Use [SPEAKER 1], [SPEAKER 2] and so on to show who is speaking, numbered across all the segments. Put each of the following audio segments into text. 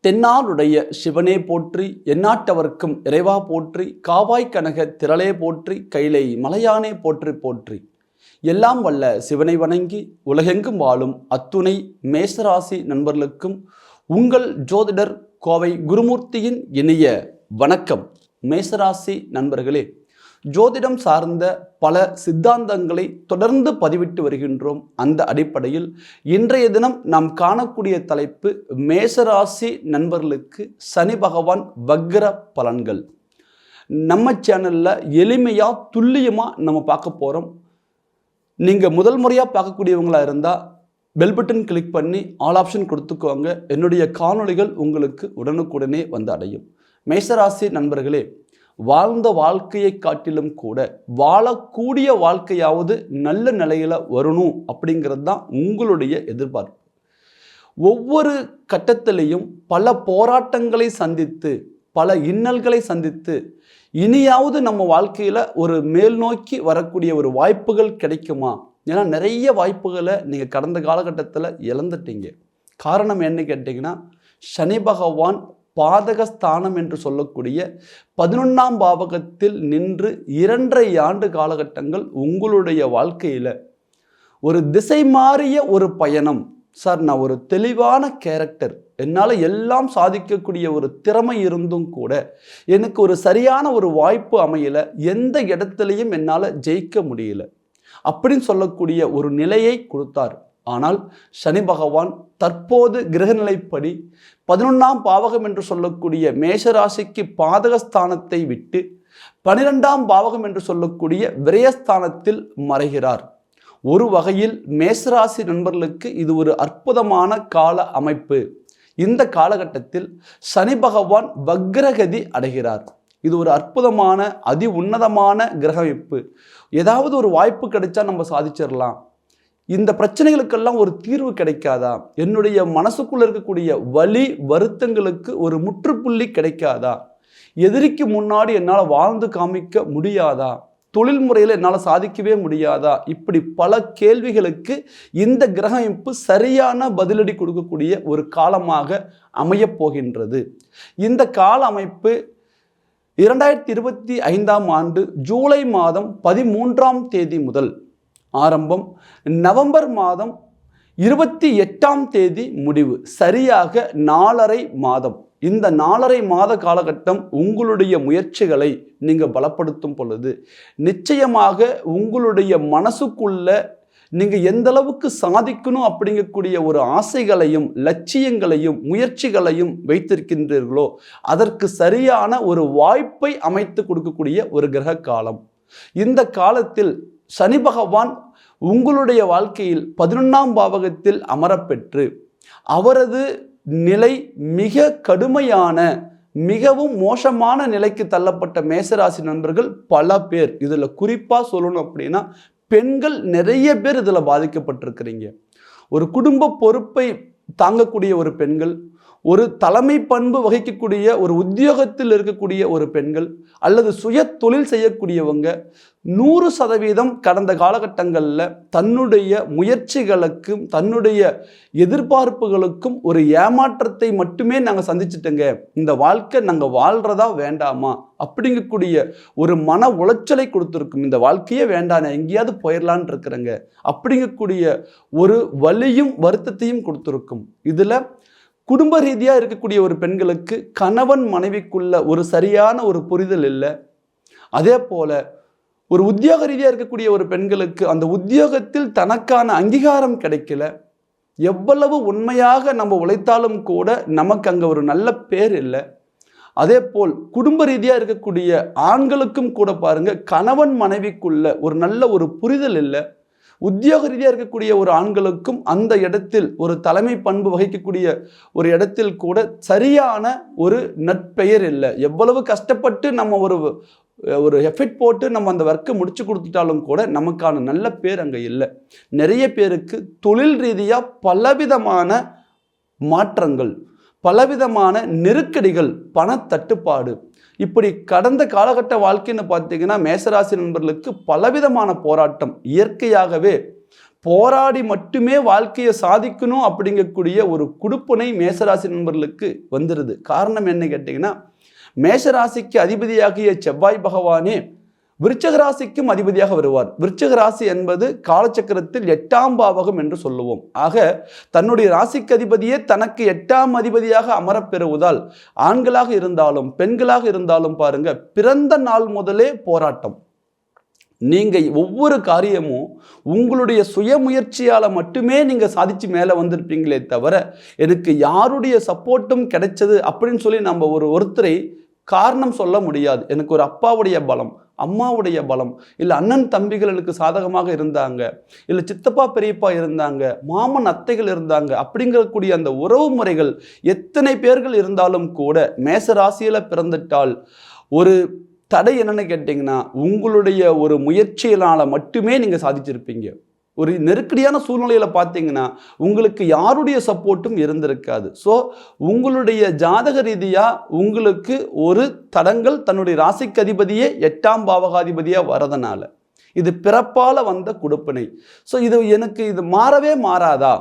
[SPEAKER 1] தென்னாடுடைய சிவனே போற்றி, எந்நாட்டவர்க்கும் இறைவா போற்றி, காவாய் கனக திரளே போற்றி, கைலை மலையானே போற்றி போற்றி. எல்லாம் வல்ல சிவனை வணங்கி உலகெங்கும் வாழும் அத்துணை மேசராசி நண்பர்களுக்கும் உங்கள் ஜோதிடர் கோவை குருமூர்த்தியின் இனிய வணக்கம். மேசராசி நண்பர்களே, ஜோதிடம் சார்ந்த பல சித்தாந்தங்களை தொடர்ந்து பதிவிட்டு வருகின்றோம். அந்த அடிப்படையில் இன்றைய தினம் நாம் காணக்கூடிய தலைப்பு மேசராசி நண்பர்களுக்கு சனி பகவான் வக்ர பலன்கள். நம்ம சேனலில் எளிமையாக துல்லியமாக நம்ம பார்க்க போகிறோம். நீங்கள் முதல் முறையாக பார்க்கக்கூடியவங்களாக இருந்தால் பெல் பட்டன் கிளிக் பண்ணி ஆல் ஆப்ஷன் கொடுத்துக்கோங்க. என்னுடைய காணொளிகள் உங்களுக்கு உடனுக்குடனே வந்து அடையும். மேசராசி நண்பர்களே, வாழ்ந்த வாழ்க்கையை காட்டிலும் கூட வாழக்கூடிய வாழ்க்கையாவது நல்ல நிலையில் வரணும் அப்படிங்கிறது தான் உங்களுடைய எதிர்பார்ப்பு. ஒவ்வொரு கட்டத்திலையும் பல போராட்டங்களை சந்தித்து, பல இன்னல்களை சந்தித்து, இனியாவது நம்ம வாழ்க்கையில் ஒரு மேல் நோக்கி வரக்கூடிய ஒரு வாய்ப்புகள் கிடைக்குமா? ஏன்னா நிறைய வாய்ப்புகளை நீங்கள் கடந்த காலகட்டத்தில் இழந்துட்டீங்க. காரணம் என்ன கேட்டிங்கன்னா, சனி பகவான் பாதகஸ்தானம் என்று சொல்லக்கூடிய 11ஆம் பாவகத்தில் நின்று 2.5 ஆண்டு காலகட்டங்கள் உங்களுடைய வாழ்க்கையில் ஒரு திசை மாறிய ஒரு பயணம். சார், நான் ஒரு தெளிவான கேரக்டர், என்னால் எல்லாம் சாதிக்கக்கூடிய ஒரு திறமை இருந்தும் கூட எனக்கு ஒரு சரியான ஒரு வாய்ப்பு அமையலை, எந்த இடத்துலையும் என்னால் ஜெயிக்க முடியல அப்படின்னு சொல்லக்கூடிய ஒரு நிலையை கொடுத்தார். ஆனால் சனி பகவான் தற்போது கிரகநிலைப்படி 11ஆம் பாவகம் என்று சொல்லக்கூடிய மேஷராசிக்கு பாதகஸ்தானத்தை விட்டு 12ஆம் பாவகம் என்று சொல்லக்கூடிய விரயஸ்தானத்தில் மறைகிறார். ஒரு வகையில் மேஷராசி நண்பர்களுக்கு இது ஒரு அற்புதமான கால அமைப்பு. இந்த காலகட்டத்தில் சனி பகவான் வக்ரகதி அடைகிறார். இது ஒரு அற்புதமான அதி உன்னதமான கிரக அமைப்பு. ஏதாவது ஒரு வாய்ப்பு கிடைச்சா நம்ம சாதிச்சிடலாம், இந்த பிரச்சனைகளுக்கெல்லாம் ஒரு தீர்வு கிடைக்காதா, என்னுடைய மனசுக்குள்ள இருக்கக்கூடிய வலி வருத்தங்களுக்கு ஒரு முற்றுப்புள்ளி கிடைக்காதா, எதிரிக்கு முன்னாடி என்னால் வாழ்ந்து காமிக்க முடியாதா, தொழில் முறையில் என்னால் சாதிக்கவே முடியாதா, இப்படி பல கேள்விகளுக்கு இந்த கிரக அமைப்பு சரியான பதிலடி கொடுக்கக்கூடிய ஒரு காலமாக அமையப் போகின்றது. இந்த கால அமைப்பு 2025ஆம் ஆண்டு ஜூலை மாதம் 13ஆம் தேதி முதல் ஆரம்பம், நவம்பர் மாதம் 28ஆம் தேதி முடிவு, சரியாக 4.5 மாதம். இந்த 4.5 மாத காலகட்டம் உங்களுடைய முயற்சிகளை நீங்கள் பலப்படுத்தும் பொழுது நிச்சயமாக உங்களுடைய மனசுக்குள்ள நீங்கள் எந்த அளவுக்கு சாதிக்கணும் அப்படிங்கக்கூடிய ஒரு ஆசைகளையும் லட்சியங்களையும் முயற்சிகளையும் வைத்திருக்கின்றீர்களோ அதற்கு சரியான ஒரு வாய்ப்பை அமைத்து கொடுக்கக்கூடிய ஒரு கிரக காலம். இந்த காலத்தில் சனி பகவான் உங்களுடைய வாழ்க்கையில் 11ஆம் பாவகத்தில் அமரப்பெற்று அவரது நிலை மிக கடுமையான மிகவும் மோசமான நிலைக்கு தள்ளப்பட்ட மேசராசி நண்பர்கள் பல பேர். இதில் குறிப்பாக சொல்லணும் அப்படின்னா பெண்கள் நிறைய பேர் இதில் பாதிக்கப்பட்டிருக்கிறீங்க. ஒரு குடும்ப பொறுப்பை தாங்கக்கூடிய ஒரு பெண்கள், ஒரு தலைமை பண்பு வகிக்கக்கூடிய ஒரு உத்தியோகத்தில் இருக்கக்கூடிய ஒரு பெண்கள், அல்லது சுய தொழில் செய்யக்கூடியவங்க 100% கடந்த காலகட்டங்களில் தன்னுடைய முயற்சிகளுக்கும் தன்னுடைய எதிர்பார்ப்புகளுக்கும் ஒரு ஏமாற்றத்தை மட்டுமே நாங்கள் சந்திச்சிட்டோங்க, இந்த வாழ்க்கை நாங்கள் வாழ்கிறதா வேண்டாமா அப்படிங்கக்கூடிய ஒரு மன உளைச்சலை கொடுத்துருக்கும். இந்த வாழ்க்கையே வேண்டாம், எங்கேயாவது போயிடலான் இருக்கிறேங்க அப்படிங்கக்கூடிய ஒரு வலியும் வருத்தத்தையும் கொடுத்துருக்கும். இதில் குடும்ப ரீதியாக இருக்கக்கூடிய ஒரு பெண்களுக்கு கணவன் மனைவிக்குள்ள ஒரு சரியான ஒரு புரிதல் இல்லை. அதே போல ஒரு உத்தியோக ரீதியாக இருக்கக்கூடிய ஒரு பெண்களுக்கு அந்த உத்தியோகத்தில் தனக்கான அங்கீகாரம் கிடைக்கல. எவ்வளவு உண்மையாக நம்ம உழைத்தாலும் கூட நமக்கு அங்கே ஒரு நல்ல பேர் இல்லை. அதே போல் குடும்ப ரீதியாக இருக்கக்கூடிய ஆண்களுக்கும் கூட பாருங்க, கணவன் மனைவிக்குள்ள ஒரு நல்ல ஒரு புரிதல் இல்லை. உத்தியோக ரீதியாக இருக்கக்கூடிய ஒரு ஆண்களுக்கும் அந்த இடத்தில் ஒரு தலைமை பண்பு வகிக்கக்கூடிய ஒரு இடத்தில் கூட சரியான ஒரு நற்பெயர் இல்லை. எவ்வளவு கஷ்டப்பட்டு நம்ம ஒரு எஃபெக்ட் போட்டு நம்ம அந்த ஒர்க்கை முடிச்சு கொடுத்துட்டாலும் கூட நமக்கான நல்ல பேர் அங்கே இல்லை. நிறைய பேருக்கு தொழில் ரீதியாக பலவிதமான மாற்றங்கள், பலவிதமான நெருக்கடிகள், பணத்தட்டுப்பாடு, இப்படி கடந்த காலகட்ட வாழ்க்கைன்னு பார்த்தீங்கன்னா மேசராசி நண்பர்களுக்கு பலவிதமான போராட்டம். இயற்கையாகவே போராடி மட்டுமே வாழ்க்கையை சாதிக்கணும் அப்படிங்கக்கூடிய ஒரு குடுப்பினை மேஷராசி நண்பர்களுக்கு வந்துடுது. காரணம் என்ன கேட்டிங்கன்னா, மேஷராசிக்கு அதிபதியாகிய செவ்வாய் பகவானே விருச்சிக ராசிக்கும் அதிபதியாக வருவார். விருச்சிக ராசி என்பது காலச்சக்கரத்தில் 8ஆம் பாவகம் என்று சொல்லுவோம். ஆக தன்னுடைய ராசிக்கு அதிபதியே தனக்கு 8ஆம் அதிபதியாக அமரப்பெறுவதால் ஆண்களாக இருந்தாலும் பெண்களாக இருந்தாலும் பாருங்க, பிறந்த நாள் முதலே போராட்டம். நீங்க ஒவ்வொரு காரியமும் உங்களுடைய சுயமுயற்சியால மட்டுமே நீங்க சாதிச்சு மேல வந்திருப்பீங்களே தவிர, எனக்கு யாருடைய சப்போர்ட்டும் கிடைச்சது அப்படின்னு சொல்லி நம்ம ஒருத்தரை காரணம் சொல்ல முடியாது. எனக்கு ஒரு அப்பாவுடைய பலம், அம்மாவுடைய பலம், இல்லை அண்ணன் தம்பிகள் எனக்கு சாதகமாக இருந்தாங்க, இல்லை சித்தப்பா பெரியப்பா இருந்தாங்க, மாமன் அத்தைகள் இருந்தாங்க, அப்படிங்கக்கூடிய அந்த உறவு முறைகள் எத்தனை பேர்கள் இருந்தாலும் கூட மேசராசியில் பிறந்துட்டால் ஒரு தடை என்னன்னு கேட்டிங்கன்னா, உங்களுடைய ஒரு முயற்சியினால் மட்டுமே நீங்கள் சாதிச்சிருப்பீங்க. ஒரு நெருக்கடியான சூழ்நிலையில் பார்த்தீங்கன்னா உங்களுக்கு யாருடைய சப்போர்ட்டும் இருந்திருக்காது. ஸோ உங்களுடைய ஜாதக ரீதியாக உங்களுக்கு ஒரு தடங்கள் தன்னுடைய ராசிக்கு அதிபதியே 8ஆம் பாவகாதிபதியாக வரதுனால இது பிறப்பால் வந்த கொடுப்பினை. ஸோ இது மாறவே மாறாதா?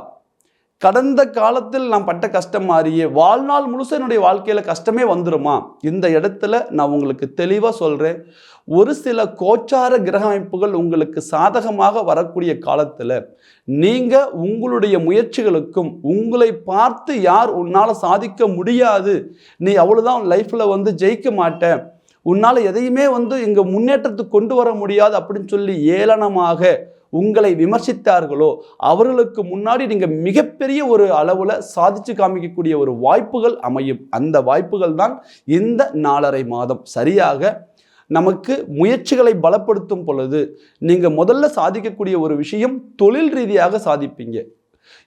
[SPEAKER 1] கடந்த காலத்தில் நான் பட்ட கஷ்டம் மாறியே வாழ்நாள் முழுச என்னுடைய வாழ்க்கையில் கஷ்டமே வந்துருமா? இந்த இடத்துல நான் உங்களுக்கு தெளிவாக சொல்கிறேன். ஒரு சில கோச்சார கிரக அமைப்புகள் உங்களுக்கு சாதகமாக வரக்கூடிய காலத்தில் நீங்கள் உங்களுடைய முயற்சிகளுக்கும் உங்களை பார்த்து யார் உன்னால் சாதிக்க முடியாது, நீ அவ்வளோதான் லைஃப்பில் ஜெயிக்க மாட்டேன், உன்னால் எதையுமே இங்கே முன்னேற்றத்துக்கு கொண்டு வர முடியாது அப்படின்னு சொல்லி ஏளனமாக உங்களை விமர்சித்தார்களோ அவர்களுக்கு முன்னாடி நீங்கள் மிகப்பெரிய ஒரு அளவில் சாதிச்சு காமிக்கக்கூடிய ஒரு வாய்ப்புகள் அமையும். அந்த வாய்ப்புகள் தான் இந்த 4.5 மாதம் சரியாக நமக்கு முயற்சிகளை பலப்படுத்தும் பொழுது நீங்கள் முதல்ல சாதிக்கக்கூடிய ஒரு விஷயம் தொழில் ரீதியாக சாதிப்பீங்க.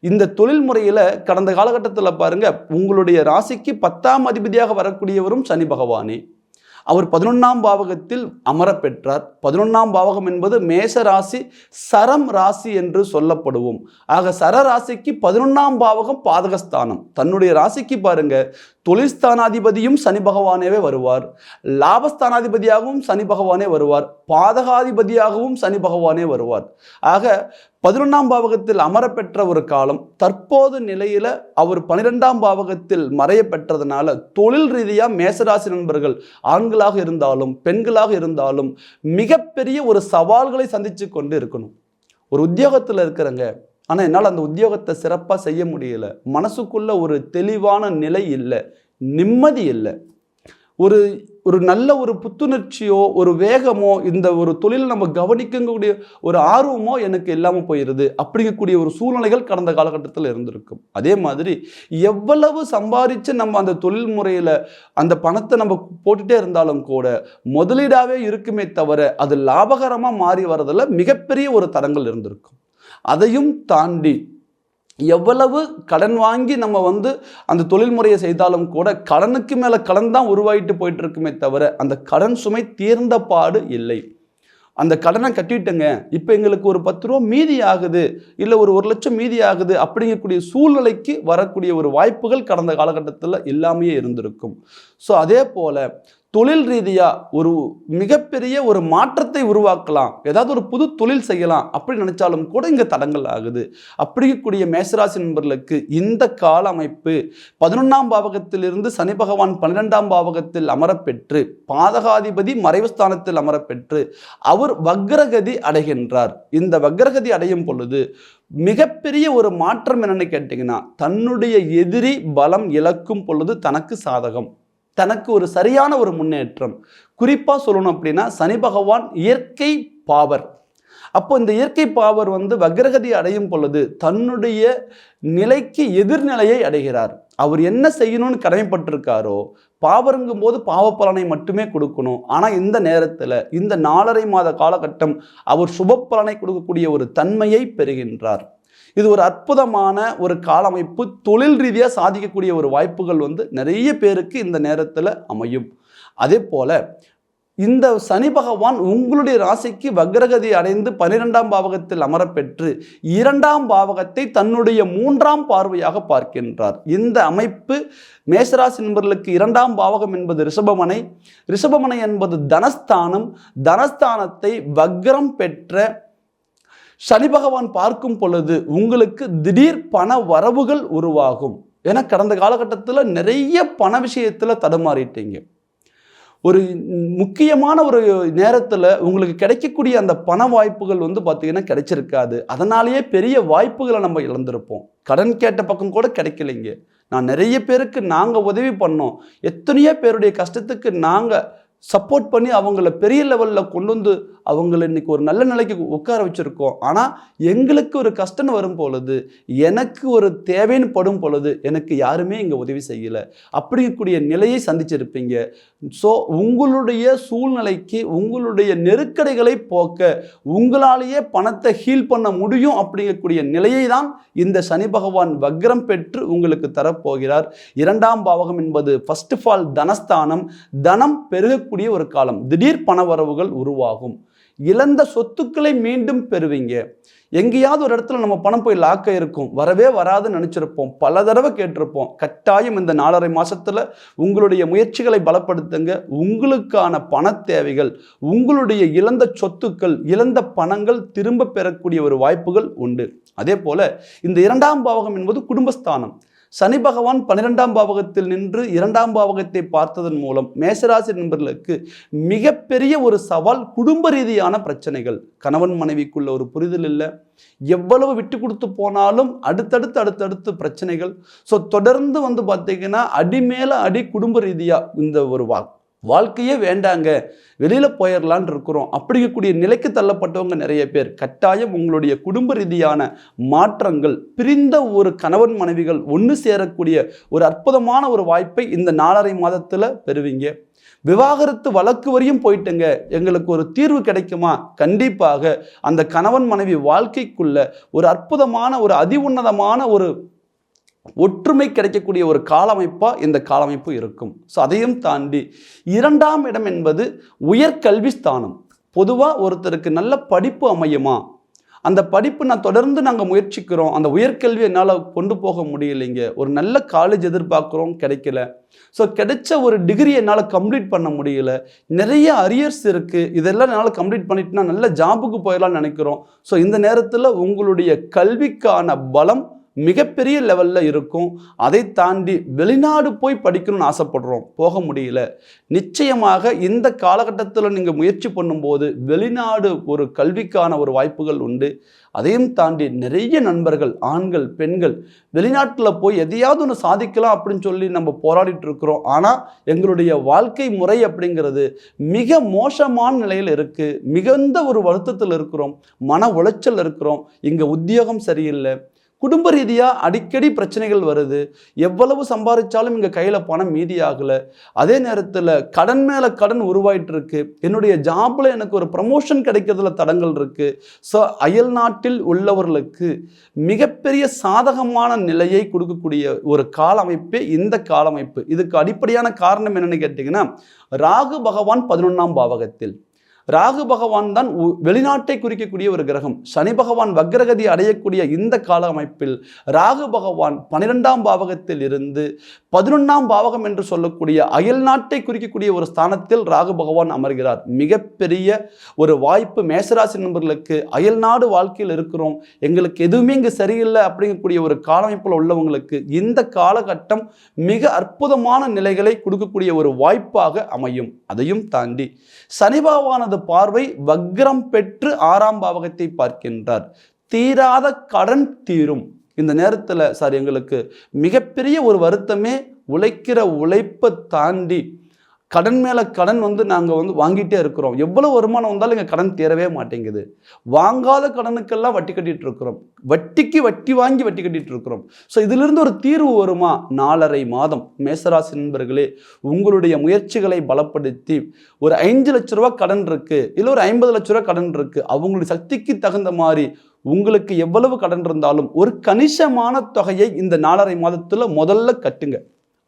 [SPEAKER 1] இந்த தொழில் முறையில் கடந்த காலகட்டத்தில் பாருங்க, உங்களுடைய ராசிக்கு 10ஆம் அதிபதியாக வரக்கூடியவரும் சனி பகவானே. அவர் 11ஆம் பாவகத்தில் அமர பெற்றார். 11ஆம் பாவகம் என்பது மேஷ ராசி சரம் ராசி என்று சொல்லப்படுவோம். ஆக சர ராசிக்கு 11ஆம் பாவகம் பாதகஸ்தானம். தன்னுடைய ராசிக்கு பாருங்க, தொழில்ஸ்தானாதிபதியும் சனி பகவானேவே வருவார், லாபஸ்தானாதிபதியாகவும் சனி பகவானே வருவார், பாதகாதிபதியாகவும் சனி பகவானே வருவார். ஆக 11ஆம் பாவகத்தில் அமர பெற்ற ஒரு காலம். தற்போது நிலையில அவர் 12ஆம் பாவகத்தில் மறைய பெற்றதுனால தொழில் ரீதியாக மேசராசி நண்பர்கள் ஆண்களாக இருந்தாலும் பெண்களாக இருந்தாலும் மிகப்பெரிய ஒரு சவால்களை சந்திச்சு கொண்டு இருக்கணும். ஒரு உத்தியோகத்தில் இருக்கிறங்க, ஆனால் என்னால் அந்த உத்தியோகத்தை சிறப்பாக செய்ய முடியல, மனசுக்குள்ள ஒரு தெளிவான நிலை இல்லை, நிம்மதி இல்லை, ஒரு நல்ல ஒரு புத்துணர்ச்சியோ ஒரு வேகமோ இந்த ஒரு தொழில் நம்ம கவனிக்கக்கூடிய ஒரு ஆர்வமோ எனக்கு இல்லாமல் போயிடுது அப்படிங்கக்கூடிய ஒரு சூழ்நிலைகள் கடந்த காலகட்டத்தில் இருந்திருக்கும். அதே மாதிரி எவ்வளவு சம்பாதிச்சு நம்ம அந்த தொழில் முறையில் அந்த பணத்தை நம்ம போட்டுட்டே இருந்தாலும் கூட முதலீடாகவே இருக்குமே தவிர அது லாபகரமாக மாறி வரதில் மிகப்பெரிய ஒரு தடங்கள் இருந்திருக்கும். அதையும் தாண்டி எவ்வளவு கடன் வாங்கி நம்ம அந்த தொழில் முறையை செய்தாலும் கூட கடனுக்கு மேலே கடன் தான் உருவாகிட்டு போயிட்டு இருக்குமே தவிர அந்த கடன் சுமை தீர்ந்த பாடு இல்லை. அந்த கடனை கட்டிட்டங்க, இப்போ எங்களுக்கு ஒரு 10 ரூபா மீதி ஆகுது, இல்லை ஒரு 1 லட்சம் மீதி ஆகுது அப்படிங்கக்கூடிய சூழ்நிலைக்கு வரக்கூடிய ஒரு வாய்ப்புகள் கடந்த காலகட்டத்தில் இல்லாமையே இருந்திருக்கும். ஸோ அதே போல் தொழில் ரீதியாக ஒரு மிகப்பெரிய ஒரு மாற்றத்தை உருவாக்கலாம், ஏதாவது ஒரு புது தொழில் செய்யலாம் அப்படி நினைச்சாலும் கூட இங்கே தடங்கள் ஆகுது. அப்படிங்கக்கூடிய மேஷராசி நண்பர்களுக்கு இந்த கால அமைப்பு 11ஆம் பாவகத்திலிருந்து சனி பகவான் 12ஆம் பாவகத்தில் அமரப்பெற்று பாதகாதிபதி மறைவு ஸ்தானத்தில் அமரப்பெற்று அவர் வக்ரகதி அடைகின்றார். இந்த வக்ரகதி அடையும் பொழுது மிகப்பெரிய ஒரு மாற்றம் என்னன்னு கேட்டிங்கன்னா, தன்னுடைய எதிரி பலம் இழக்கும் பொழுது தனக்கு சாதகம், தனக்கு ஒரு சரியான ஒரு முன்னேற்றம். குறிப்பாக சொல்லணும் அப்படின்னா சனி பகவான் இயற்கை பாவர். அப்போ இந்த இயற்கை பாவர் வக்ரகதி அடையும் பொழுது தன்னுடைய நிலைக்கு எதிர்நிலையை அடைகிறார். அவர் என்ன செய்யணும்னு கடமைப்பட்டிருக்காரோ பாவருங்கும் போது பாவ பலனை மட்டுமே கொடுக்கணும். ஆனால் இந்த நேரத்தில் இந்த 4.5 மாத காலகட்டம் அவர் சுப பலனை கொடுக்கக்கூடிய ஒரு தன்மையை பெறுகின்றார். இது ஒரு அற்புதமான ஒரு காலமைப்பு. தொழில் ரீதியாக சாதிக்கக்கூடிய ஒரு வாய்ப்புகள் நிறைய பேருக்கு இந்த நேரத்தில் அமையும். அதே போல இந்த சனி பகவான் உங்களுடைய ராசிக்கு வக்ரகதி அடைந்து 12ஆம் பாவகத்தில் அமரப்பெற்று 2ஆம் பாவகத்தை தன்னுடைய 3ஆம் பார்வையாக பார்க்கின்றார். இந்த அமைப்பு மேஷராசி நண்பர்களுக்கு 2ஆம் பாவகம் என்பது ரிஷபமனை, ரிஷபமனை என்பது தனஸ்தானம், தனஸ்தானத்தை வக்ரம் பெற்ற சனி பகவான் பார்க்கும் பொழுது உங்களுக்கு திடீர் பண வரவுகள் உருவாகும். ஏன்னா கடந்த காலகட்டத்தில் நிறைய பண விஷயத்தில் தடுமாறிட்டீங்க. ஒரு முக்கியமான ஒரு நேரத்தில் உங்களுக்கு கிடைக்கக்கூடிய அந்த பண வாய்ப்புகள் பார்த்தீங்கன்னா கிடைச்சிருக்காது. அதனாலேயே பெரிய வாய்ப்புகளை நம்ம இழந்திருப்போம். கடன் கேட்ட பக்கம் கூட கிடைக்கலைங்க. நான் நிறைய பேருக்கு நாங்கள் உதவி பண்ணோம். எத்தனையோ பேருடைய கஷ்டத்துக்கு நாங்கள் சப்போர்ட் பண்ணி அவங்கள பெரிய லெவலில் கொண்டு வந்து அவங்கள இன்னைக்கு ஒரு நல்ல நிலைக்கு உட்கார வச்சுருக்கோம். ஆனால் எங்களுக்கு ஒரு கஷ்டம் வரும் பொழுது, எனக்கு ஒரு தேவைன்னு படும் பொழுது எனக்கு யாருமே இங்கே உதவி செய்யலை அப்படிங்கக்கூடிய நிலையை சந்திச்சிருப்பீங்க. ஸோ உங்களுடைய சூழ்நிலைக்கு உங்களுடைய நெருக்கடிகளை போக்க உங்களாலேயே பணத்தை ஹீல் பண்ண முடியும் அப்படிங்கக்கூடிய நிலையை தான் இந்த சனி பகவான் வக்ரம் பெற்று உங்களுக்கு தரப்போகிறார். 2ஆம் பாவகம் என்பது ஃபர்ஸ்ட் ஆஃப் ஆல் தனஸ்தானம். தனம் பெருகக்கூடிய ஒரு காலம். திடீர் பண வரவுகள் உருவாகும். இழந்த சொத்துக்களை மீண்டும் பெறுவீங்க. எங்கேயாவது ஒரு இடத்துல நம்ம பணம் போய் லாக்க இருக்கும், வரவே வராதுன்னு நினைச்சிருப்போம், பல தடவை கேட்டிருப்போம். கட்டாயம் இந்த 4.5 மாசத்துல உங்களுடைய முயற்சிகளை பலப்படுத்துங்க. உங்களுக்கான பண தேவைகள், உங்களுடைய இழந்த சொத்துக்கள், இழந்த பணங்கள் திரும்ப பெறக்கூடிய ஒரு வாய்ப்புகள் உண்டு. அதே போல இந்த 2ஆம் பாவகம் என்பது குடும்பஸ்தானம். சனி பகவான் 12ஆம் பாவகத்தில் நின்று 2ஆம் பாவகத்தை பார்த்ததன் மூலம் மேஷராசி நண்பர்களுக்கு மிகப்பெரிய ஒரு சவால் குடும்ப ரீதியான பிரச்சனைகள். கணவன் மனைவிக்குள்ள ஒரு புரிதல் இல்லை. எவ்வளவு விட்டு கொடுத்து போனாலும் அடுத்தடுத்து பிரச்சனைகள். ஸோ தொடர்ந்து பார்த்தீங்கன்னா அடி மேல அடி குடும்ப ரீதியாக இந்த ஒரு வாழ்க்கையே வேண்டாங்க, வெளியில் போயிடலான் இருக்கிறோம் அப்படிங்கக்கூடிய நிலைக்கு தள்ளப்பட்டவங்க நிறைய பேர். கட்டாயம் உங்களுடைய குடும்ப ரீதியான மாற்றங்கள், பிரிந்த ஒரு கணவன் மனைவிகள் ஒன்று சேரக்கூடிய ஒரு அற்புதமான ஒரு வாய்ப்பை இந்த 4.5 மாதத்தில் பெறுவீங்க. விவாகரத்து வழக்கு வரையும் போயிட்டுங்க, எங்களுக்கு ஒரு தீர்வு கிடைக்குமா? கண்டிப்பாக அந்த கணவன் மனைவி வாழ்க்கைக்குள்ள ஒரு அற்புதமான ஒரு அதி உன்னதமான ஒரு ஒற்றுமை கிடைக்கக்கூடிய ஒரு காலமைப்பா இந்த காலமைப்பு இருக்கும். ஸோ அதையும் தாண்டி 2ஆம் இடம் என்பது உயர்கல்வி ஸ்தானம். பொதுவாக ஒருத்தருக்கு நல்ல படிப்பு அமையுமா, அந்த படிப்பு நாங்கள் முயற்சிக்கிறோம், அந்த உயர்கல்வி என்னால் கொண்டு போக முடியலைங்க, ஒரு நல்ல காலேஜ் எதிர்பார்க்குறோம், கிடைக்கல. ஸோ கிடைச்ச ஒரு டிகிரி என்னால் கம்ப்ளீட் பண்ண முடியல, நிறைய அரியர்ஸ் இருக்குது, இதெல்லாம் என்னால் கம்ப்ளீட் பண்ணிட்டுனா நல்ல ஜாபுக்கு போயிடலாம்னு நினைக்கிறோம். ஸோ இந்த நேரத்தில் உங்களுடைய கல்விக்கான பலம் மிகப்பெரிய லெவலில் இருக்கும். அதை தாண்டி வெளிநாடு போய் படிக்கணும்னு ஆசைப்படுறோம், போக முடியல. நிச்சயமாக இந்த காலகட்டத்தில் நீங்கள் முயற்சி பண்ணும்போது வெளிநாடு ஒரு கல்விக்கான ஒரு வாய்ப்புகள் உண்டு. அதையும் தாண்டி நிறைய நண்பர்கள், ஆண்கள் பெண்கள் வெளிநாட்டில் போய் எதையாவது ஒன்று சாதிக்கலாம் அப்படின்னு சொல்லி நம்ம போராடிட்டு இருக்கிறோம். ஆனால் எங்களுடைய வாழ்க்கை முறை அப்படிங்கிறது மிக மோசமான நிலையில் இருக்குது. மிகுந்த ஒரு வருத்தத்தில் இருக்கிறோம், மன உளைச்சல் இருக்கிறோம். இங்கே உத்தியோகம் சரியில்லை, குடும்ப ரீதியாக அடிக்கடி பிரச்சனைகள் வருது, எவ்வளவு சம்பாதிச்சாலும் இங்கே கையில் பணம் மீதி ஆகலை. அதே நேரத்தில் கடன் மேலே கடன் உருவாயிட்டு இருக்கு. என்னுடைய ஜாபில் எனக்கு ஒரு ப்ரமோஷன் கிடைக்கிறதுல தடங்கள் இருக்குது. ஸோ அயல் நாட்டில் உள்ளவர்களுக்கு மிகப்பெரிய சாதகமான நிலையை கொடுக்கக்கூடிய ஒரு காலமைப்பே இந்த காலமைப்பு. இதுக்கு அடிப்படையான காரணம் என்னென்னு கேட்டிங்கன்னா, ராகு பகவான் 11ஆம் பாவகத்தில். ராகு பகவான் தான் வெளிநாட்டை குறிக்கக்கூடிய ஒரு கிரகம். சனி பகவான் வக்ரகதி அடையக்கூடிய இந்த கால அமைப்பில் ராகு பகவான் 12ஆம் பாவகத்தில் இருந்து 11ஆம் பாவகம் என்று சொல்லக்கூடிய அயல் நாட்டை குறிக்கக்கூடிய ஒரு ஸ்தானத்தில் ராகு பகவான் அமர்கிறார். மிகப்பெரிய ஒரு வாய்ப்பு மேஷராசி நண்பர்களுக்கு. அயல் நாடு வாழ்க்கையில் இருக்கிறோம், எங்களுக்கு எதுவுமே இங்கே சரியில்லை அப்படிங்கக்கூடிய ஒரு காலமைப்பில் உள்ளவங்களுக்கு இந்த காலகட்டம் மிக அற்புதமான நிலைகளை கொடுக்கக்கூடிய ஒரு வாய்ப்பாக அமையும். அதையும் தாண்டி சனி பகவானது பார்வை வக்ரம் பெற்று 6ஆம் பாவகத்தை பார்க்கின்றார். தீராத கடன் தீரும். இந்த நேரத்தில் எங்களுக்கு மிகப்பெரிய ஒரு வருத்தமே, உழைக்கிற உழைப்பை தாண்டி கடன் மேலே கடன் நாங்கள் வாங்கிட்டே இருக்கிறோம். எவ்வளோ வருமானம் வந்தாலும் இங்கே கடன் தீரவே மாட்டேங்குது. வாங்காத கடனுக்கெல்லாம் வட்டி கட்டிகிட்டு இருக்கிறோம், வட்டிக்கு வட்டி வாங்கி வட்டி கட்டிகிட்டு இருக்கிறோம். ஸோ இதிலிருந்து ஒரு தீர்வு வருமா? 4.5 மாதம் மேஷராசி நண்பர்களே, உங்களுடைய முயற்சிகளை பலப்படுத்தி ஒரு 5 லட்ச ரூபா கடன் இருக்குது, இல்லை ஒரு 50 லட்ச ரூபா கடன் இருக்குது, அவங்களுடைய சக்திக்கு தகுந்த மாதிரி உங்களுக்கு எவ்வளவு கடன் இருந்தாலும் ஒரு கணிசமான தொகையை இந்த 4.5 மாதத்தில் முதல்ல கட்டுங்க.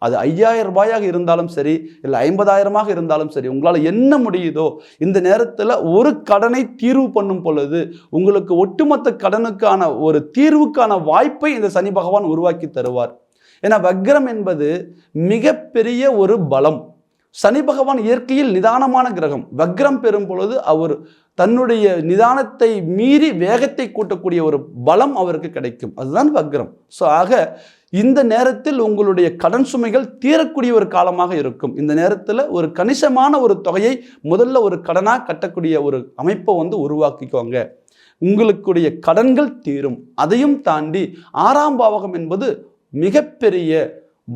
[SPEAKER 1] அது 5000 ரூபாயாக இருந்தாலும் சரி, இல்லை 50,000 இருந்தாலும் சரி, உங்களால் என்ன முடியுதோ இந்த நேரத்தில் ஒரு கடனை தீர்வு பண்ணும் பொழுது உங்களுக்கு ஒட்டுமொத்த கடனுக்கான ஒரு தீர்வுக்கான வாய்ப்பை இந்த சனி பகவான் உருவாக்கி தருவார். ஏன்னா வக்ரம் என்பது மிகப்பெரிய ஒரு பலம். சனி பகவான் இயற்கையில் நிதானமான கிரகம். வக்ரம் பெறும் பொழுது அவர் தன்னுடைய நிதானத்தை மீறி வேகத்தை கூட்டக்கூடிய ஒரு பலம் அவருக்கு கிடைக்கும். அதுதான் வக்ரம். ஸோ ஆக இந்த நேரத்தில் உங்களுடைய கடன் சுமைகள் தீரக்கூடிய ஒரு காலமாக இருக்கும். இந்த நேரத்தில் ஒரு கணிசமான ஒரு தொகையை முதல்ல ஒரு கடனாக கட்டக்கூடிய ஒரு அமைப்பை உருவாக்கிக்கோங்க. உங்களுடைய கடன்கள் தீரும். அதையும் தாண்டி 6ஆம் பாவகம் என்பது மிகப்பெரிய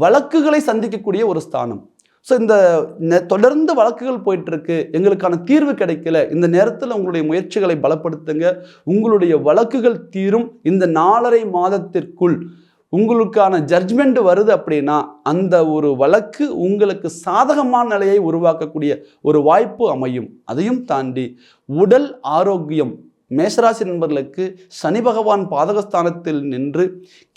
[SPEAKER 1] வழக்குகளை சந்திக்கக்கூடிய ஒரு ஸ்தானம். ஸோ இந்த தொடர்ந்து வழக்குகள் போயிட்டுருக்கு, எங்களுக்கான தீர்வு கிடைக்கல. இந்த நேரத்தில் உங்களுடைய முயற்சிகளை பலப்படுத்துங்க. உங்களுடைய வழக்குகள் தீரும். இந்த 4.5 மாதத்திற்குள் உங்களுக்கான ஜட்ஜ்மெண்ட் வருது அப்படின்னா அந்த ஒரு வழக்கு உங்களுக்கு சாதகமான நிலையை உருவாக்கக்கூடிய ஒரு வாய்ப்பு அமையும். அதையும் தாண்டி உடல் ஆரோக்கியம், மேஷராசி நண்பர்களுக்கு சனி பகவான் பாதகஸ்தானத்தில் நின்று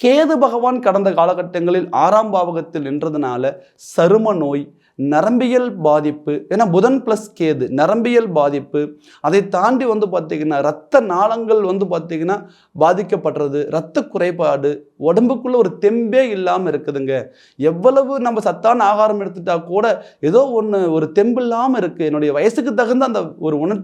[SPEAKER 1] கேது பகவான் கடந்த காலகட்டங்களில் 6ஆம் பாவகத்தில் நின்றதுனால சரும நோய், நரம்பியல் பாதிப்பு, ஏன்னா புதன் ப்ளஸ் கேது, நரம்பியல் பாதிப்பு, அதை தாண்டி பார்த்திங்கன்னா இரத்த நாளங்கள் பார்த்திங்கன்னா பாதிக்கப்படுறது, இரத்த குறைபாடு, உடம்புக்குள்ள ஒரு தெம்பே இல்லாமல் இருக்குதுங்க. எவ்வளவு நம்ம சத்தான ஆகாரம் எடுத்துட்டா கூட ஏதோ ஒரு தெம்பு இல்லாமல் இருக்குது, என்னுடைய வயசுக்கு தகுந்த அந்த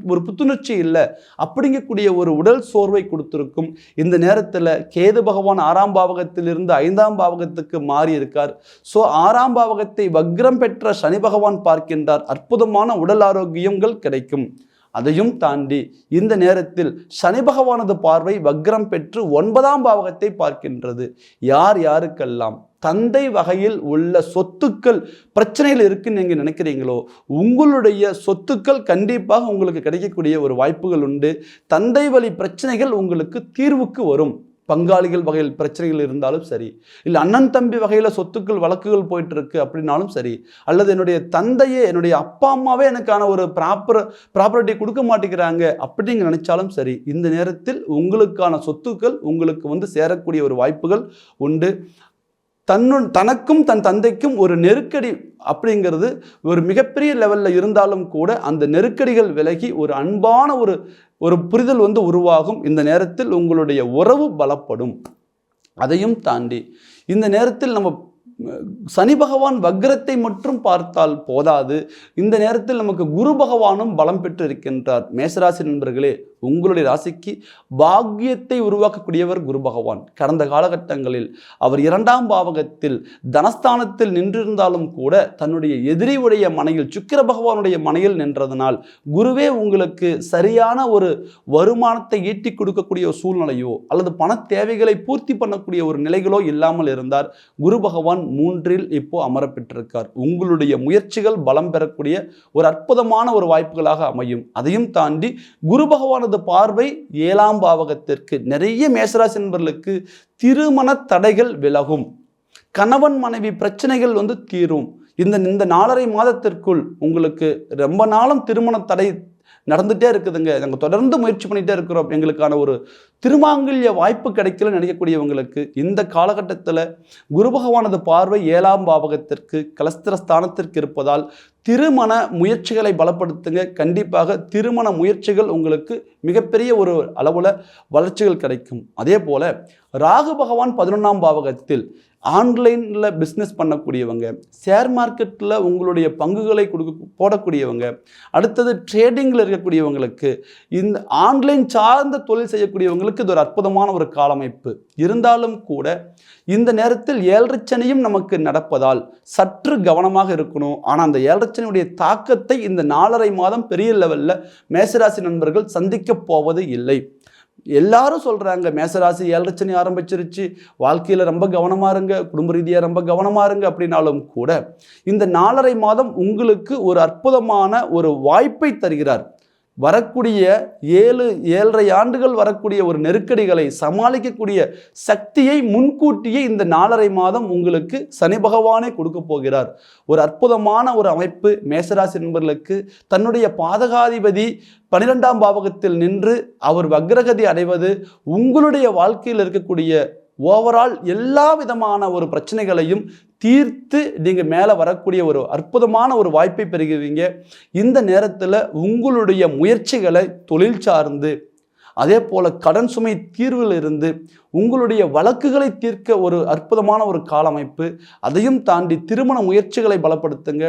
[SPEAKER 1] ஒரு புத்துணர்ச்சி இல்லை அப்படிங்கக்கூடிய ஒரு உடல் சோர்வை கொடுத்துருக்கும். இந்த நேரத்தில் கேது பகவான் 6ஆம் பாவகத்திலிருந்து 5ஆம் பாவகத்துக்கு மாறி இருக்கார். ஸோ 6ஆம் பாவகத்தை வக்ரம் பெற்ற சனி பகவான் பார்க்கின்றார். அற்புதமான உடல் ஆரோக்கியங்கள் கிடைக்கும். அதையும் தாண்டி இந்த நேரத்தில் சனி பகவானது பார்வை வக்ரம் பெற்று 9ஆம் பாவகத்தை பார்க்கின்றது. யார் யாருக்கெல்லாம் தந்தை வகையில் உள்ள சொத்துக்கள் பிரச்சனைகள் இருக்குன்னு நீங்கள் நினைக்கிறீங்களோ உங்களுடைய சொத்துக்கள் கண்டிப்பாக உங்களுக்கு கிடைக்கக்கூடிய ஒரு வாய்ப்புகள் உண்டு. தந்தை வழி பிரச்சனைகள் உங்களுக்கு தீர்வுக்கு வரும். பங்காளிகள் வகையில் பிரச்சனைகள் இருந்தாலும் சரி, இல்லை அண்ணன் தம்பி வகையில் சொத்துக்கள் வழக்குகள் போயிட்டு இருக்கு அப்படின்னாலும் சரி, அல்லது என்னுடைய தந்தையே என்னுடைய அப்பா அம்மாவே எனக்கான ஒரு ப்ராப்பர்ட்டி கொடுக்க மாட்டேங்கிறாங்க அப்படிங்க நினைச்சாலும் சரி, இந்த நேரத்தில் உங்களுக்கான சொத்துக்கள் உங்களுக்கு சேரக்கூடிய ஒரு வாய்ப்புகள் உண்டு. தனக்கும் தன் தந்தைக்கும் ஒரு நெருக்கடி அப்படிங்கிறது ஒரு மிகப்பெரிய லெவலில் இருந்தாலும் கூட அந்த நெருக்கடிகள் விலகி ஒரு அன்பான ஒரு புரிதல் உருவாகும். இந்த நேரத்தில் உங்களுடைய உறவு பலப்படும். அதையும் தாண்டி இந்த நேரத்தில் நம்ம சனி பகவான் வக்ரத்தை மட்டும் பார்த்தால் போதாது. இந்த நேரத்தில் நமக்கு குரு பகவானும் பலம் பெற்று இருக்கின்றார். மேஷராசி நண்பர்களே, உங்களுடைய ராசிக்கு பாக்கியத்தை உருவாக்கக்கூடியவர் குரு பகவான். கடந்த காலகட்டங்களில் அவர் 2ஆம் பாவகத்தில் தனஸ்தானத்தில் நின்றிருந்தாலும் கூட தன்னுடைய எதிரியுடைய மனையில் சுக்கிர பகவானுடைய மனையில் நின்றதனால் குருவே உங்களுக்கு சரியான ஒரு வருமானத்தை ஈட்டி கொடுக்கக்கூடிய ஒரு சூழ்நிலையோ அல்லது பண தேவைகளை பூர்த்தி பண்ணக்கூடிய ஒரு நிலைகளோ இல்லாமல் இருந்தார். குரு பகவான் 3இல் இப்போ அமரப்பெற்றிருக்கார். உங்களுடைய முயற்சிகள் பலம் பெறக்கூடிய ஒரு அற்புதமான ஒரு வாய்ப்புகளாக அமையும். அதையும் தாண்டி குரு பகவானது பார்வை 7ஆம் பாவகத்திற்கு நிறைய மேஷராசி நண்பர்களுக்கு திருமண தடைகள் விலகும். கணவன் மனைவி பிரச்சனைகள் தீரும். இந்த 4.5 மாதத்திற்குள் உங்களுக்கு ரொம்ப நாளும் திருமண தடை நடந்துகிட்டே இருக்குதுங்க, நாங்கள் தொடர்ந்து முயற்சி பண்ணிகிட்டே இருக்கிறோம், எங்களுக்கான ஒரு திருமாங்கல்ய வாய்ப்பு கிடைக்கலன்னு நினைக்கக்கூடியவங்களுக்கு இந்த காலகட்டத்தில் குரு பகவானது பார்வை 7ஆம் பாவகத்திற்கு கலஸ்திரஸ்தானத்திற்கு இருப்பதால் திருமண முயற்சிகளை பலப்படுத்துங்க. கண்டிப்பாக திருமண முயற்சிகள் உங்களுக்கு மிகப்பெரிய ஒரு அளவில் வளர்ச்சிகள் கிடைக்கும். அதே போல் ராகு பகவான் 11ஆம் பாவகத்தில் ஆன்லைனில் பிஸ்னஸ் பண்ணக்கூடியவங்க, ஷேர் மார்க்கெட்டில் உங்களுடைய பங்குகளை போடக்கூடியவங்க, அடுத்தது ட்ரேடிங்கில் இருக்கக்கூடியவங்களுக்கு, இந்த ஆன்லைன் சார்ந்த தொழில் செய்யக்கூடியவங்களுக்கு இது ஒரு அற்புதமான ஒரு காலமைப்பு. இருந்தாலும் கூட இந்த நேரத்தில் 7.5 சனியும் நமக்கு நடப்பதால் சற்று கவனமாக இருக்கணும். ஆனால் அந்த 7.5 சனியுடைய தாக்கத்தை இந்த 4.5 மாதம் பெரிய லெவலில் மேஷராசி நண்பர்கள் சந்திக்க போவது இல்லை. எல்லாரும் சொல்கிறாங்க மேஷராசி 7.5 சனி ஆரம்பிச்சிருச்சு, வாழ்க்கையில் ரொம்ப கவனமாக இருங்க, குடும்ப ரீதியாக ரொம்ப கவனமாக இருங்க அப்படின்னாலும் கூட இந்த 4.5 மாதம் உங்களுக்கு ஒரு அற்புதமான ஒரு வாய்ப்பை தருகிறார். வரக்கூடிய 7.5 ஆண்டுகள் வரக்கூடிய ஒரு நெருக்கடிகளை சமாளிக்கக்கூடிய சக்தியை முன்கூட்டியே இந்த 4.5 மாதம் உங்களுக்கு சனி பகவானே கொடுக்க போகிறார். ஒரு அற்புதமான ஒரு அமைப்பு மேஷராசி நண்பர்களுக்கு. தன்னுடைய பாதகாதிபதி 12ஆம் பாவகத்தில் நின்று அவர் வக்ரகதி அடைவது உங்களுடைய வாழ்க்கையில் இருக்கக்கூடிய ஓவரால் எல்லா விதமான ஒரு பிரச்சனைகளையும் தீர்த்து நீங்கள் மேலே வரக்கூடிய ஒரு அற்புதமான ஒரு வாய்ப்பை பெறுகிறீங்க. இந்த நேரத்தில் உங்களுடைய முயற்சிகளை தொழில் சார்ந்து அதே போல கடன் சுமை தீர்வில் இருந்து உங்களுடைய வழக்குகளை தீர்க்க ஒரு அற்புதமான ஒரு கால அமைப்பு. அதையும் தாண்டி திருமண முயற்சிகளை பலப்படுத்துங்க.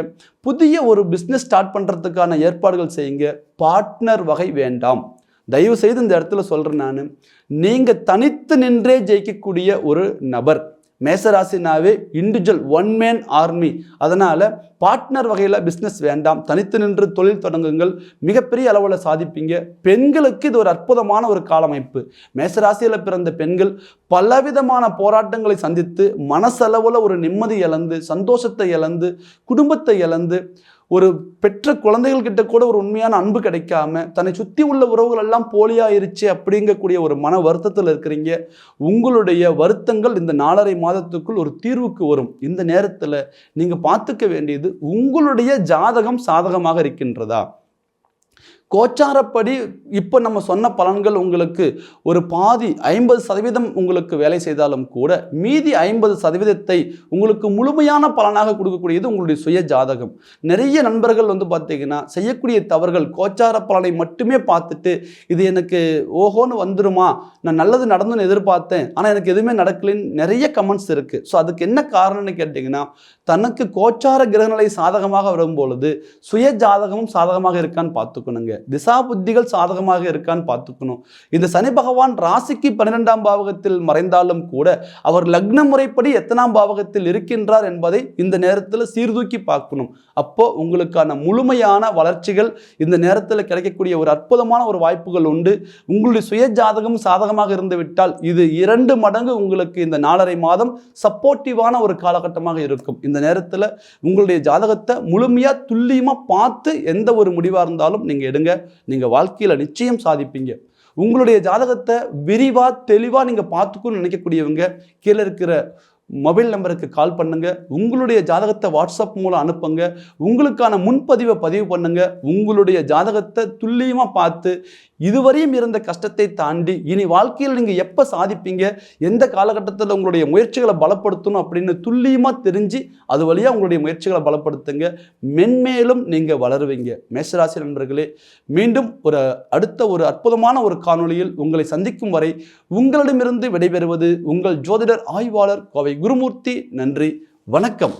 [SPEAKER 1] புதிய ஒரு பிஸ்னஸ் ஸ்டார்ட் பண்ணுறதுக்கான ஏற்பாடுகள் செய்யுங்க. பார்ட்னர் வகை வேண்டாம். தயவு செய்து இந்த இடத்துல சொல்கிறேன், நான் நீங்கள் தனித்து நின்றே ஜெயிக்கக்கூடிய ஒரு நபர். மேசராசினாவே இண்டிவிஜுவல் ஒன் மேன் ஆர்மி. அதனால் பார்ட்னர் வகையில் பிஸ்னஸ் வேண்டாம். தனித்து நின்று தொழில் தொடங்குங்கள். மிகப்பெரிய அளவில் சாதிப்பீங்க. பெண்களுக்கு இது ஒரு அற்புதமான ஒரு காலமைப்பு. மேசராசியில் பிறந்த பெண்கள் பலவிதமான போராட்டங்களை சந்தித்து மனசளவில் ஒரு நிம்மதி இழந்து, சந்தோஷத்தை இழந்து, குடும்பத்தை இழந்து, ஒரு பெற்ற குழந்தைகள் கிட்ட கூட ஒரு உண்மையான அன்பு கிடைக்காம, தன்னை சுற்றி உள்ள உறவுகள் எல்லாம் போலியாயிருச்சு அப்படிங்கக்கூடிய ஒரு மன வருத்தத்தில் இருக்கிறீங்க. உங்களுடைய வருத்தங்கள் இந்த 4.5 மாதத்துக்குள் ஒரு தீர்வுக்கு வரும். இந்த நேரத்தில் நீங்கள் பார்த்துக்க வேண்டியது, உங்களுடைய ஜாதகம் சாதகமாக இருக்கின்றதா? கோச்சாரப்படி இப்போ நம்ம சொன்ன பலன்கள் உங்களுக்கு ஒரு பாதி 50% உங்களுக்கு வேலை செய்தாலும் கூட மீதி 50%த்தை உங்களுக்கு முழுமையான பலனாக கொடுக்கக்கூடியது உங்களுடைய சுய ஜாதகம். நிறைய நண்பர்கள் பார்த்தீங்கன்னா செய்யக்கூடிய தவறுகள் கோச்சார பலனை மட்டுமே பார்த்துட்டு இது எனக்கு ஓஹோன்னு வந்துருமா, நான் நல்லது நடந்துன்னு எதிர்பார்த்தேன் ஆனால் எனக்கு எதுவுமே நடக்கலைன்னு நிறைய கமெண்ட்ஸ் இருக்குது. ஸோ அதுக்கு என்ன காரணம்னு கேட்டிங்கன்னா, தனக்கு கோச்சார கிரகநிலை சாதகமாக வரும்பொழுது சுய ஜாதகமும் சாதகமாக இருக்கான்னு பார்த்துக்கணுங்க. திசா புத்திகள் சாதகமாக இருக்கான்னு பார்த்துக்கணும். இந்த சனி பகவான் ராசிக்கு 12ஆம் பாவகத்தில் மறைந்தாலும் கூட அவர் லக்ன முறைப்படி எத்தனாம் பாவகத்தில் இருக்கின்றார் என்பதை இந்த நேரத்தில் சீர்தூக்கி பார்க்கணும். அப்போ உங்களுக்கான முழுமையான வளர்ச்சிகள் இந்த நேரத்தில் கிடைக்கக்கூடிய ஒரு அற்புதமான ஒரு வாய்ப்புகள் உண்டு. உங்களுடைய சுய ஜாதகம் சாதகமாக இருந்து விட்டால் இது 2 மடங்கு உங்களுக்கு இந்த 4.5 மாதம் சப்போர்ட்டிவான ஒரு காலகட்டமாக இருக்கும். இந்த நேரத்தில் உங்களுடைய ஜாதகத்தை முழுமையாக துல்லியமாக பார்த்து எந்த ஒரு முடிவாக இருந்தாலும் நீங்கள் எடுங்க. நீங்கள் வாழ்க்கையில் நிச்சயம் சாதிப்பீங்க. உங்களுடைய ஜாதகத்தை விரிவாக தெளிவாக நீங்கள் பார்த்துக்கணும்னு நினைக்கக்கூடியவங்க கீழே இருக்கிற மொபைல் நம்பருக்கு கால் பண்ணுங்க. உங்களுடைய ஜாதகத்தை வாட்ஸ்அப் மூலம் அனுப்புங்க. உங்களுக்கான முன்பதிவை பதிவு பண்ணுங்க. உங்களுடைய ஜாதகத்தை துல்லியமாக பார்த்து இதுவரையும் இருந்த கஷ்டத்தை தாண்டி இனி வாழ்க்கையில் நீங்கள் எப்போ சாதிப்பீங்க, எந்த காலகட்டத்தில் உங்களுடைய முயற்சிகளை பலப்படுத்தணும் அப்படின்னு துல்லியமாக தெரிஞ்சு அது வழியாக உங்களுடைய முயற்சிகளை பலப்படுத்துங்க. மென்மேலும் நீங்கள் வளருவீங்க. மேஷராசி நண்பர்களே, மீண்டும் அடுத்த ஒரு அற்புதமான ஒரு காணொளியில் உங்களை சந்திக்கும் வரை உங்களிடமிருந்து விடைபெறுவது உங்கள் ஜோதிடர் ஆய்வாளர் கோவை குருமூர்த்தி. நன்றி, வணக்கம்.